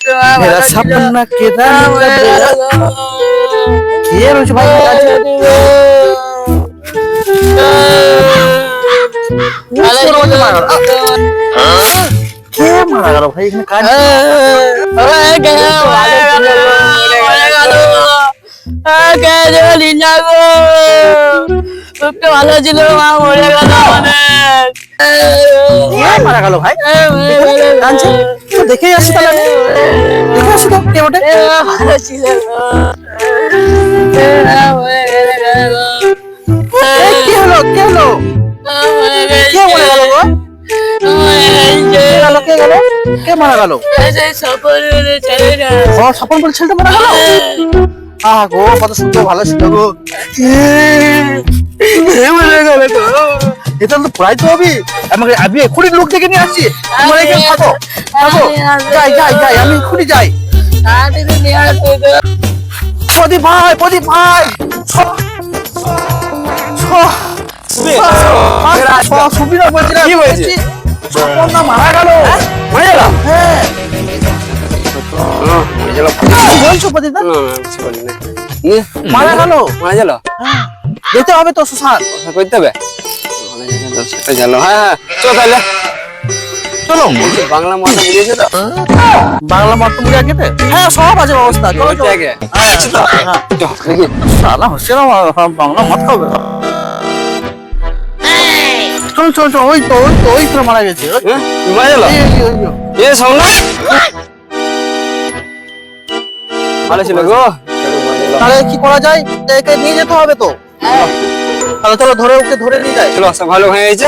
मेरा सपना किधर गया ये रोज भाई কে মারা গেল ভাই এখানে কাজ ভালো ছিল মা মরে গেল মারা গেল ভাই দেখেই আসি তাহলে দেখে আসি তো কে ওঠে ভালো ছিল কি হলো কে হলো কে মরে গেল গো কে গেল কে মারা গেল স্বপন বলে ছেলেটা মারা গেল আহা গো কত সুন্দর ভালো ছিল গো মরে গেল গো এটা তো প্রায় তো হবে আমাকে আমি এক্ষুনি লোক ডেকে নিয়ে আসছি তোমার এখানে থাকো থাকো যাই যাই যাই আমি এক্ষুনি যাই প্রদীপ ভাই সুবিধা বলছিলাম কি হয়েছে স্বপনদা মারা গেল মরে গেল হ্যাঁ বলছো প্রদীপদা মারা গেল যেতে হবে তো শ্মশান করতে হবে গেল হ্যাঁ চলো তাহলে চলো বাংলা মতো বুঝিয়েছে তো বাংলা মতো বুঝে আগে হ্যাঁ সব আছে ব্যবস্থা চলো চলো আগে সালা হচ্ছে না বাংলা মত হবে চল চল চল ওই তো মারা গেছে মারা গেল এ সোনা ভালো ছিল গো তাহলে কি করা যায় একে নিয়ে যেতে হবে তো তাহলে চলো ধরে ওকে ধরে নিয়ে যাই চলো সব ভালো হয়ে গেছে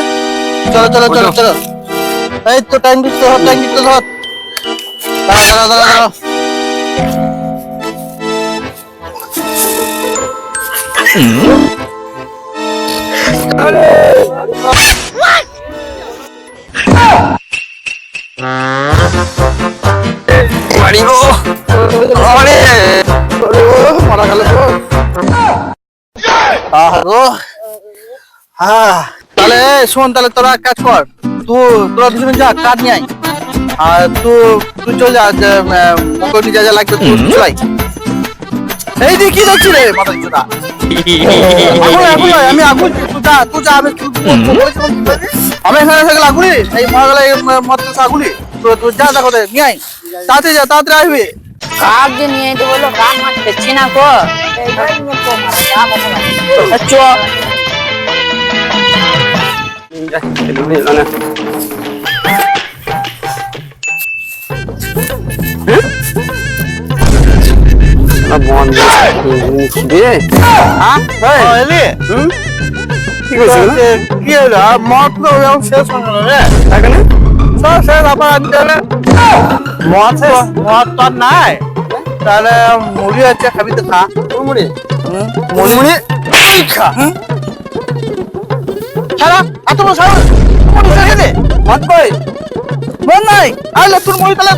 চলো চলো চলো চলো এই তো টাইম দিতে ধর দাঁড়া বাড়ি গো মারা গেল তাহলে শোন তাহলে তোরা এক কাজ কর তোরা দুজনে যা কাঠ নিয়ে আয় আর তুই চল যা মকরনি যা লাগবে তুই চলাই এই দিকে কি দেখছি রে মাথা চোদা আমি আগুন তুই যা আমি আমি এখানে থাকলে আগুলি এই মারা গেলে মাদ্রাসা আগুলি তো যা দেখো নিয়ে আয় তাড়াতাড়ি আসবি কাক যে নিয়ে যেতে বললো কাক মাছ পেছি না কো আচ্ছা কি হলো মদ তো শেষ হলো রে সব শেষ আবার মদ তো নাই তাহলে মুড়ি আছে খাবি তো খা মুড়ি মুড়ি খা সারা এত বড় সারা মদ কই মদ নাই আইলে তোর মুড়ি তাহলে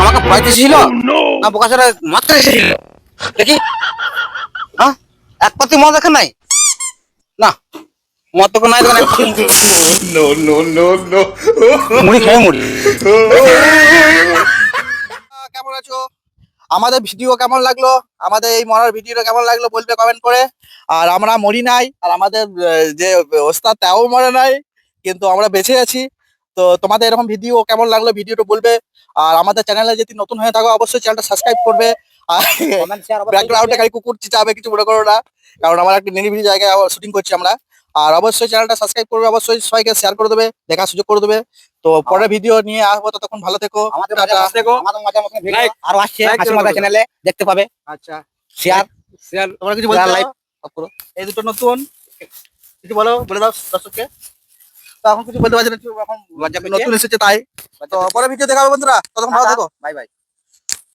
আমাকে পড়াইতে ছিল না বোকাচোরা মাত্র এসেছিল দেখি হ্যাঁ এক পাতি মদ দেখেন নাই না মদ তো নাই মুড়ি খাই মুড়ি কেমন আছো আমাদের ভিডিও কেমন লাগলো আমাদের এই মরার ভিডিওটা কেমন লাগলো বলবে কমেন্ট করে আর আমরা মরি নাই আর আমাদের যে ওস্তাদ তাও মরে নাই কিন্তু আমরা বেঁচে আছি তো তোমাদের এরকম ভিডিও কেমন লাগলো ভিডিওটা বলবে আর আমাদের চ্যানেলে যদি নতুন হয়ে থাকো অবশ্যই চ্যানেলটা সাবস্ক্রাইব করবে আর ব্যাকগ্রাউন্ডে খালি কুকুর চিচাবে কিছু মনে করো না কারণ আমরা একটা নিরিবিলি জায়গায় শুটিং করছি আমরা আর অবশ্যই চ্যানেলটা সাবস্ক্রাইব করবে অবশ্যই সবাইকে শেয়ার করে দেবে দেখার সুযোগ করে দেবে তো পরের ভিডিও নিয়ে আসবো ততক্ষণ ভালো থেকো আর আসছে চ্যানেলে দেখতে পাবে আচ্ছা শেয়ার তোমরা কিছু বলতে লাইভ করো এই দুটো নতুন কিছু বলে দাও দর্শককে তো এখন কিছু বলতে পারছি না এখন নতুন এসেছে তাই তো পরে ভিডিও দেখাবে বন্ধুরা ততক্ষণ ভালো থেকো বাই বাই